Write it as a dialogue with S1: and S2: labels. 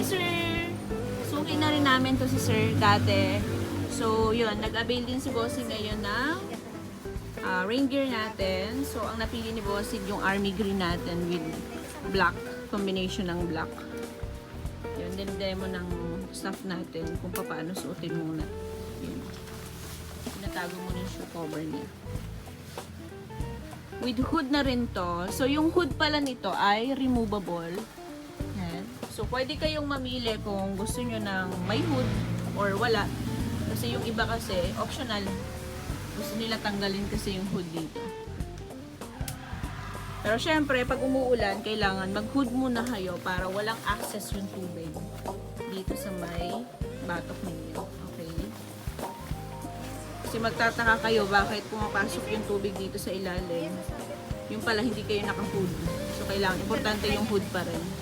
S1: Hi, sir! Suki na rin namin to si sir dati. So, yun. Nag-avail din si Bossing ngayon ng rain gear natin. So, ang napili ni Bossing yung army green natin with black. Combination ng black. Yun. Then, demo ng stuff natin kung paano suotin muna. Yun. Pinatago mo yung shoe cover niya. With hood na rin to. So, yung hood pala nito ay removable. Yan. So, pwede kayong mamili kung gusto nyo ng may hood or wala. Kasi yung iba kasi, optional. Gusto nila tanggalin kasi yung hood dito. Pero syempre, pag umuulan, kailangan mag-hood muna kayo para walang access yung tubig dito sa may batok ninyo. Okay? Kasi magtataka kayo bakit pumapasok yung tubig dito sa ilalim. Yung pala, hindi kayo naka-hood. So, kailangan, importante yung hood pa rin.